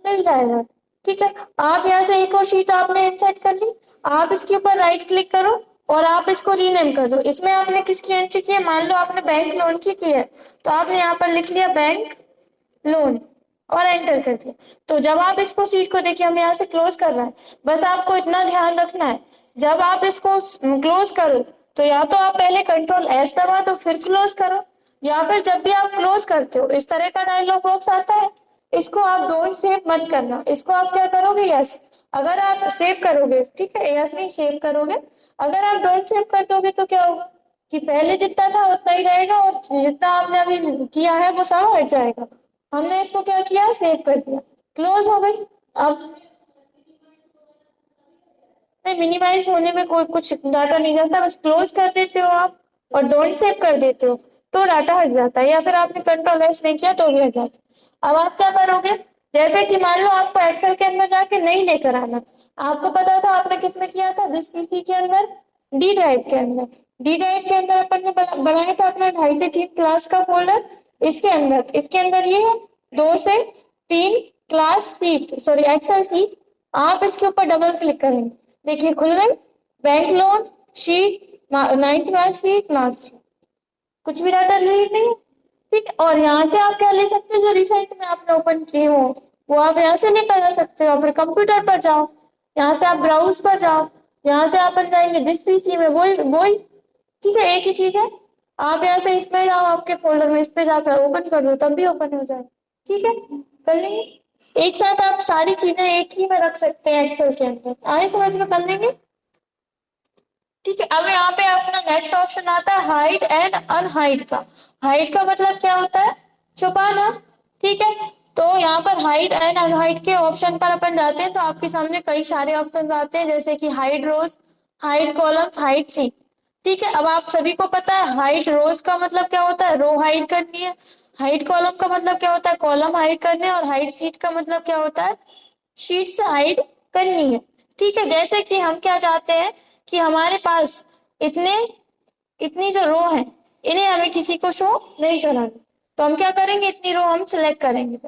मिल जाएगा। ठीक है, आप यहाँ से एक और शीट आपने इंसर्ट कर ली, आप इसके ऊपर राइट क्लिक करो और आप इसको रीनेम कर दो। इसमें आपने किसकी एंट्री की है, मान लो आपने बैंक लोन की है, तो आपने यहाँ पर लिख लिया बैंक लोन और एंटर कर दिया। तो जब आप इसको शीट को देखिए, हम यहाँ से क्लोज कर रहे हैं, बस आपको इतना ध्यान रखना है, जब आप इसको क्लोज करो तो या तो आप पहले कंट्रोल एस दबा दो फिर क्लोज करो, या फिर जब भी आप क्लोज करते हो इस तरह का डायलॉग बॉक्स आता है, इसको आप डोंट सेव मत करना, इसको आप क्या करोगे, यस। अगर आप सेव करोगे, ठीक है, यस नहीं सेव करोगे, अगर आप डोंट सेव कर दोगे तो क्या होगा कि पहले जितना था उतना ही रहेगा और जितना आपने अभी किया है वो सब हट जाएगा। हमने इसको क्या किया, सेव कर दिया, क्लोज हो गई। अब नहीं, मिनिमाइज होने में कोई कुछ डाटा नहीं जाता, बस क्लोज कर देते हो आप और डोंट सेव कर देते हो तो डाटा हट जाता है, या फिर आपने कंट्रोल एस नहीं किया तो भी हट जाता है। अब आप क्या करोगे, जैसे कि मान लो आपको एक्सेल के अंदर जाके नहीं लेकर आना, आपको पता था आपने किसमें किया था, दिस पीसी के अंदर, डी ड्राइव के अंदर। डी ड्राइव के अंदर अपन ने बनाया था अपना 2.5 से 3 क्लास का फोल्डर, इसके अंदर ये है 2 से 3 class sheet, sorry excel sheet. आप इसके ऊपर डबल क्लिक करेंगे, देखिए खुल गई, bank loan sheet, 9th marksheet, marksheet, कुछ भी डाटा डिलीट नहीं है। ठीक है, और यहाँ से आप क्या ले सकते हो, जो रिसेंट में आपने ओपन किए हो वो आप यहाँ से लेकर आ सकते हो, फिर कंप्यूटर पर जाओ, यहाँ से आप ब्राउज पर जाओ, यहाँ से आप जाएंगे दिस पीसी में, वही वही, ठीक है, एक ही चीज है। आप यहाँ से इसमें जाओ, आपके फोल्डर में इस पे जाकर ओपन कर दो, तब भी ओपन हो जाए। ठीक है, कर लेंगे एक साथ, आप सारी चीजें एक ही में रख सकते हैं एक्सेल के अंदर, आए समझ में, कर लेंगे। ठीक है, अब यहाँ पे अपना नेक्स्ट ऑप्शन आता है हाइड एंड अनहाइड का। हाइड का मतलब क्या होता है, छुपाना। ठीक है, तो यहाँ पर हाइड एंड अनहाइड के ऑप्शन पर अपन जाते हैं तो आपके सामने कई सारे ऑप्शन आते हैं, जैसे कि हाइड रोज, हाइड कॉलम्स, हाइड सी। ठीक है, अब आप सभी को पता है हाइड रोज का मतलब क्या होता है, रो हाइड करनी है। हाइड कॉलम का मतलब क्या होता है, कॉलम हाइड करने, और हाइड सीट का मतलब क्या होता है, शीट से हाइड करनी है। ठीक है, जैसे कि हम क्या चाहते हैं कि हमारे पास इतने इतनी जो रो है इन्हें हमें किसी को शो नहीं कराना, तो हम क्या करेंगे, इतनी रो हम सिलेक्ट करेंगे,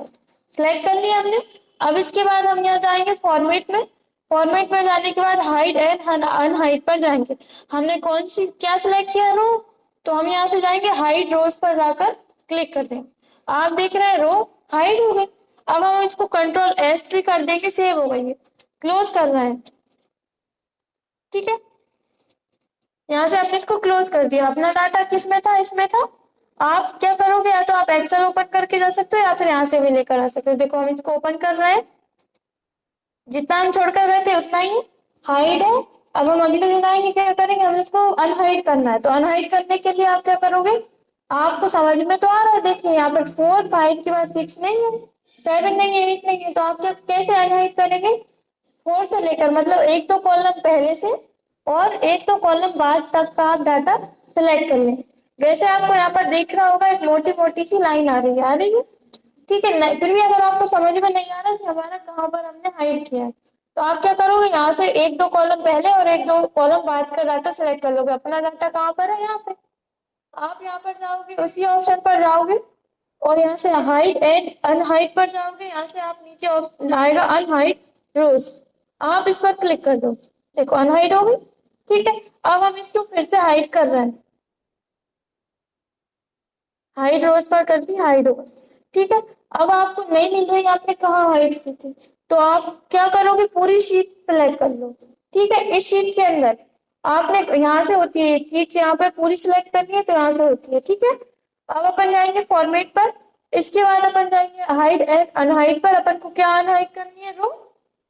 सिलेक्ट कर लिया हमने। अब इसके बाद हम यहाँ जाएंगे फॉर्मेट में, फॉर्मेट में जाने के बाद हाइड एंड अनहाइड पर जाएंगे। हमने कौन सी क्या सिलेक्ट किया, रो, तो हम यहाँ से जाएंगे हाइड रोज पर जाकर क्लिक कर देंगे, आप देख रहे हैं रो हाइड हो गई। अब हम इसको कंट्रोल एस भी कर देंगे, सेव हो गई, क्लोज कर रहे हैं। ठीक है, यहाँ से आपने इसको क्लोज कर दिया, अपना डाटा किसमें था, इसमें था। आप क्या करोगे, या तो आप एक्सेल ओपन करके जा सकते हो या फिर यहाँ से भी लेकर आ सकते हो। देखो हम इसको ओपन कर रहे हैं, जितना हम छोड़कर गए थे उतना ही हाइड है। अब हम अगले दिन आएंगे, क्या करेंगे, हम इसको अनहाइड करना है, तो अनहाइड करने के लिए आप क्या करोगे, आपको समझ में तो आ रहा है, देखिए यहाँ पर 4 5 के बाद 6 नहीं है, 7 नहीं है, 8 नहीं है, तो आप क्या कैसे अनहाइड करेंगे, 4 से लेकर, मतलब एक तो कॉलम पहले से और एक तो कॉलम बाद तक का आप डाटा सिलेक्ट कर लेंगे। वैसे आपको यहाँ पर देख रहा होगा एक मोटी मोटी सी लाइन आ रही है, आ रही है। ठीक है, नहीं फिर भी अगर आपको समझ में नहीं आ रहा कि हमारा कहाँ पर हमने हाइड किया है, तो आप क्या करोगे, यहाँ से एक दो कॉलम पहले और एक दो कॉलम बाद का डाटा सिलेक्ट कर लोगे। अपना डाटा कहाँ पर है, यहाँ पे, आप यहाँ पर जाओगे, उसी ऑप्शन पर जाओगे और यहाँ से हाइड एंड अनहाइड पर जाओगे। यहाँ से आप नीचे आएगा अनहाइड रोज, आप इस पर क्लिक कर दो, देखो अनहाइड हो गई। ठीक है, अब हम इसको फिर से हाइड कर रहे हैं, हाइड रोज पर कर दी, हाइड हो गई। ठीक है, अब आपको नहीं मिल रही, आपने कहाँ हाइड की थी, तो आप क्या करोगे, पूरी शीट सिलेक्ट कर लो। ठीक है, इस शीट के अंदर आपने यहाँ से होती है शीट, यहाँ पे पूरी सिलेक्ट करनी है तो यहाँ से होती है। ठीक है, अब अपन जाएंगे फॉर्मेट पर, इसके बाद अपन जाएंगे हाइड एंड अनहाइड पर, अपन को क्या अनहाइड करनी है, रो,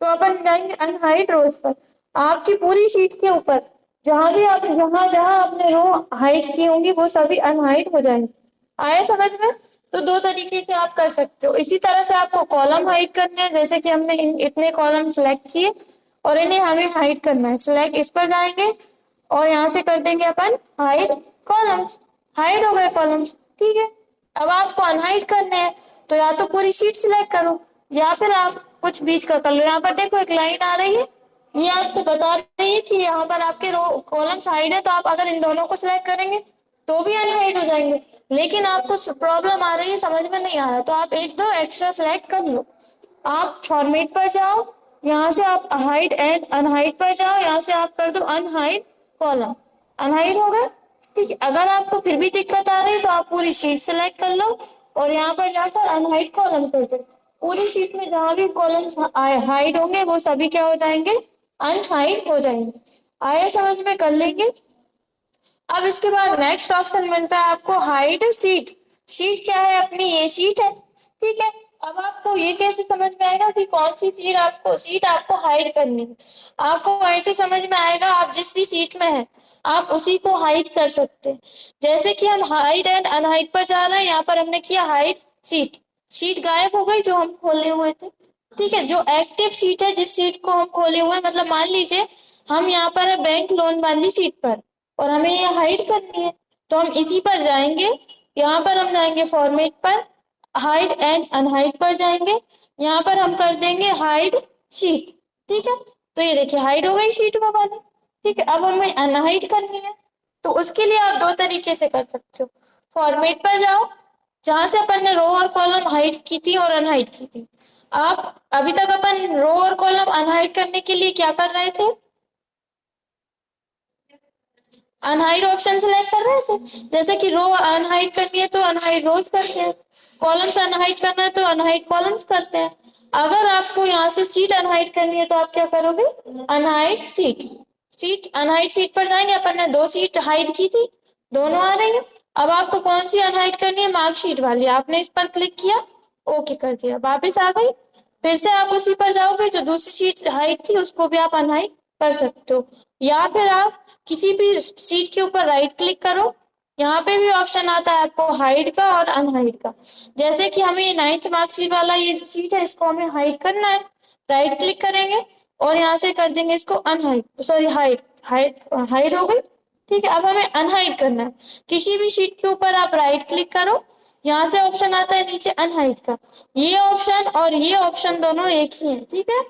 तो अपन जाएंगे अनहाइड रोज पर। आपकी पूरी शीट के ऊपर जहां भी आप जहां जहां आपने रो हाइड की होंगी वो सभी अनहाइड हो जाएंगे। आया समझ में, तो दो तरीके से आप कर सकते हो। इसी तरह से आपको कॉलम हाइड करने हैं, जैसे कि हमने इतने कॉलम सिलेक्ट किए और इन्हें हमें हाइड करना है, सिलेक्ट इस पर जाएंगे और यहाँ से कर देंगे अपन हाइड कॉलम्स, हाइड हो गए कॉलम्स। ठीक है, अब आपको अनहाइड करने हैं तो या तो पूरी शीट सिलेक्ट करो या फिर आप कुछ बीच का कर लो। यहाँ पर देखो एक लाइन आ रही है, ये आपको बता रही है कि यहाँ पर आपके रो कॉलम्स हाइड है, तो आप अगर इन दोनों को सिलेक्ट करेंगे तो भी अनहाइड हो जाएंगे। लेकिन आपको प्रॉब्लम आ रही है, समझ में नहीं आ रहा, तो आप एक दो एक्स्ट्रा सिलेक्ट कर लो। आप फॉर्मेट पर जाओ, यहाँ से आप हाइड एंड अनहाइड पर जाओ, यहाँ से आप कर दो अनहाइड कॉलम, अनहाइड हो गया। ठीक है, अगर आपको फिर भी दिक्कत आ रही है तो आप पूरी शीट सेलेक्ट कर लो और यहाँ पर जाकर अनहाइड कॉलम कर दो। पूरी शीट में जहां भी कॉलम्स हाइड होंगे वो सभी क्या हो जाएंगे, अनहाइड हो जाएंगे। आया समझ में, कर लेंगे। अब इसके बाद नेक्स्ट ऑप्शन मिलता है आपको हाइड सीट। शीट क्या है अपनी, ये शीट है। ठीक है, अब आपको ये कैसे समझ में आएगा कि कौन सी सीट आपको हाइड करनी है। आपको ऐसे समझ में आएगा, आप जिस भी सीट में है आप उसी को हाइड कर सकते हैं। जैसे कि हम हाइड एंड अनहाइड पर जा रहे हैं, यहाँ पर हमने किया हाइड सीट, शीट गायब हो गई जो हम खोले हुए थे। ठीक है, जो एक्टिव सीट है, जिस सीट को हम खोले हुए हैं, मतलब मान लीजिए हम यहाँ पर है बैंक लोन वाली सीट पर और हमें ये हाइड करनी है, तो हम इसी पर जाएंगे। यहाँ पर हम जाएंगे फॉर्मेट पर, हाइड एंड अनहाइड पर जाएंगे, यहाँ पर हम कर देंगे हाइड शीट। ठीक है, तो ये देखिए हाइड हो गई शीट में वाली। ठीक है, अब हमें अनहाइड करनी है, तो उसके लिए आप दो तरीके से कर सकते हो। फॉर्मेट पर जाओ, जहां से अपन ने रो और कॉलम हाइड की थी और अनहाइड की थी। आप अभी तक अपन रो और कॉलम अनहाइड करने के लिए क्या कर रहे थे, अनहाइड ऑप्शन सेलेक्ट कर रहे थे। जैसे कि रो अनहाइड करनी है तो अनहाइड रोज करते हैं, कॉलम्स अनहाइड करना है तो अनहाइड कॉलम्स करते हैं। अगर आपको यहाँ से सीट अनहाइड करनी है तो आप क्या करोगे, unhide seat. Seat unhide seat पर जाएंगे, अपन ने दो सीट हाइड की थी, दोनों आ रही है। अब आपको कौन सी अनहाइड करनी है, मार्कशीट वाली, आपने इस पर क्लिक किया, ओके कर दिया, वापिस आ गई। फिर से आप उसी पर जाओगे, जो दूसरी सीट हाइड थी उसको भी आप अनहाइड कर सकते हो। या फिर आप किसी भी सीट के ऊपर राइट क्लिक करो, यहाँ पे भी ऑप्शन आता है आपको हाइड का और अनहाइड का। जैसे कि हमें 9th मार्कशीट वाला ये जो सीट है इसको हमें हाइड करना है, राइट क्लिक करेंगे और यहाँ से कर देंगे इसको unhide, sorry hide, hide hide हो गई। ठीक है, अब हमें अनहाइड करना है, किसी भी शीट के ऊपर आप राइट क्लिक करो, यहाँ से ऑप्शन आता है नीचे अनहाइड का। ये ऑप्शन और ये ऑप्शन दोनों एक ही है। ठीक है,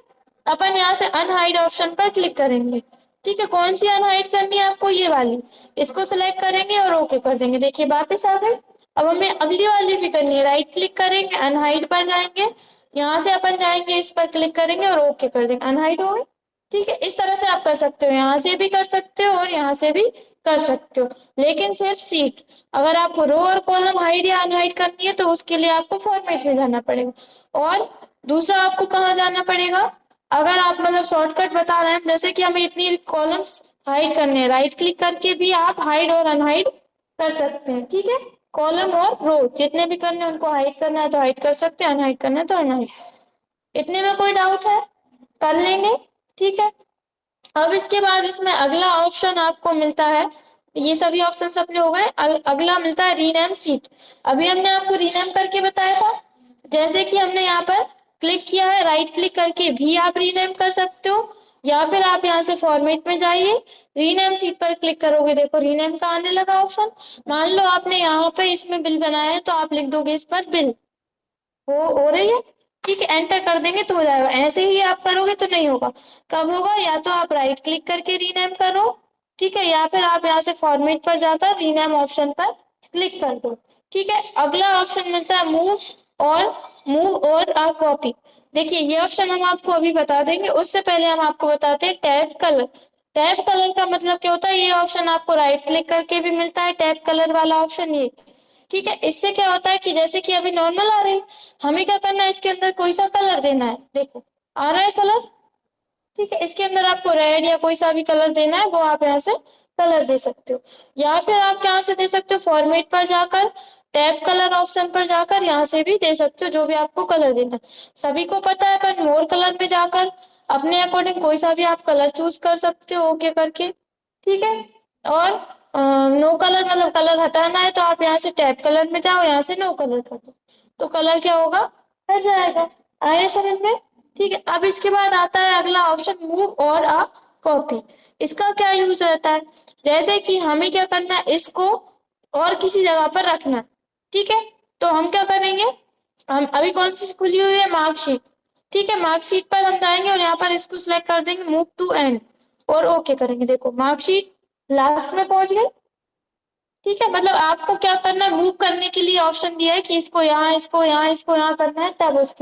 अपन यहाँ से अनहाइड ऑप्शन पर क्लिक करेंगे। ठीक है, कौन सी अनहाइड करनी है आपको, ये वाली, इसको सिलेक्ट करेंगे और ओके कर देंगे, देखिए वापस आ गए। अब हमें अगली वाली भी करनी है, राइट क्लिक करेंगे, अनहाइड पर जाएंगे, यहाँ से अपन जाएंगे, इस पर क्लिक करेंगे और ओके कर देंगे, अनहाइड हो गई। ठीक है, इस तरह से आप कर सकते हो, यहाँ से भी कर सकते हो और यहाँ से भी कर सकते हो, लेकिन सिर्फ सीट। अगर आपको रो और कॉलम हाइड या अनहाइड करनी है तो उसके लिए आपको फॉर्मेट में जाना पड़ेगा। और दूसरा आपको कहाँ जाना पड़ेगा, अगर आप मतलब शॉर्टकट बता रहे हैं, जैसे कि हमें इतनी कॉलम्स हाइड करने हैं, राइट क्लिक करके भी आप हाइड और अनहाइड कर सकते हैं। ठीक है, कॉलम और रो जितने भी करने हैं उनको हाइड करना है तो हाइड कर सकते हैं, अनहाइड करना है तो अनहाइड। इतने में कोई डाउट है, कर लेंगे। ठीक है, अब इसके बाद इसमें अगला ऑप्शन आपको मिलता है, ये सभी ऑप्शन अपने हो गए, अगला मिलता है रीनेम सीट। अभी हमने आपको रीनेम करके बताया था, जैसे कि हमने यहाँ पर क्लिक किया है, राइट क्लिक करके भी आप रीनेम कर सकते हो, या फिर आप यहाँ से फॉर्मेट में जाइए, रीनेम सीट पर क्लिक करोगे, देखो रीनेम का आने लगा ऑप्शन। मान लो आपने यहाँ पे इसमें बिल बनाया है तो आप लिख दोगे इस पर बिल, हो रही है। ठीक है, एंटर कर देंगे तो हो जाएगा, ऐसे ही आप करोगे तो नहीं होगा। कब होगा, या तो आप राइट क्लिक करके रीनेम करो, ठीक है, या फिर आप यहाँ से फॉर्मेट पर जाकर रीनेम ऑप्शन पर क्लिक कर दो। ठीक है, अगला ऑप्शन मिलता है मूव और कॉपी। देखिए ये ऑप्शन हम आपको अभी बता देंगे, उससे पहले हम आपको बताते हैं टैब कलर। टैब कलर का मतलब क्या होता है, ये ऑप्शन आपको राइट क्लिक करके भी मिलता है, टैब कलर वाला ऑप्शन ये। ठीक है, इससे क्या होता है कि जैसे कि अभी नॉर्मल आ रही है, हमें क्या करना है, इसके अंदर कोई सा कलर देना है, देखो आ रहा है कलर। ठीक है, इसके अंदर आपको रेड या कोई सा भी कलर देना है, वो आप यहाँ से कलर दे सकते हो, या फिर आप यहाँ से दे सकते हो फॉर्मेट पर जाकर, टैब कलर ऑप्शन पर जाकर यहाँ से भी दे सकते हो जो भी आपको कलर देना है। सभी को पता है पर मोर कलर में जाकर अपने अकॉर्डिंग कोई सा भी आप कलर चूज कर सकते हो, ओके करके। ठीक है, और नो कलर मतलब कलर हटाना है तो आप यहाँ से टैब कलर में जाओ, यहाँ से नो कलर कर दो, तो कलर क्या होगा, हट जाएगा। आए समझ में। ठीक है, अब इसके बाद आता है अगला ऑप्शन मूव और अ कॉपी। इसका क्या यूज रहता है, जैसे कि हमें क्या करना है, इसको और किसी जगह पर रखना। ठीक है, तो हम क्या करेंगे, हम अभी कौन सी खुली हुई है, मार्कशीट। ठीक है, मार्कशीट पर हम जाएंगे और यहाँ पर इसको सिलेक्ट कर देंगे मूव टू एंड और ओके करेंगे, देखो मार्कशीट लास्ट में पहुंच गए। ठीक है, मतलब आपको क्या करना है, मूव करने के लिए ऑप्शन दिया है कि इसको यहाँ, इसको यहाँ, इसको यहाँ करना है, तब उसके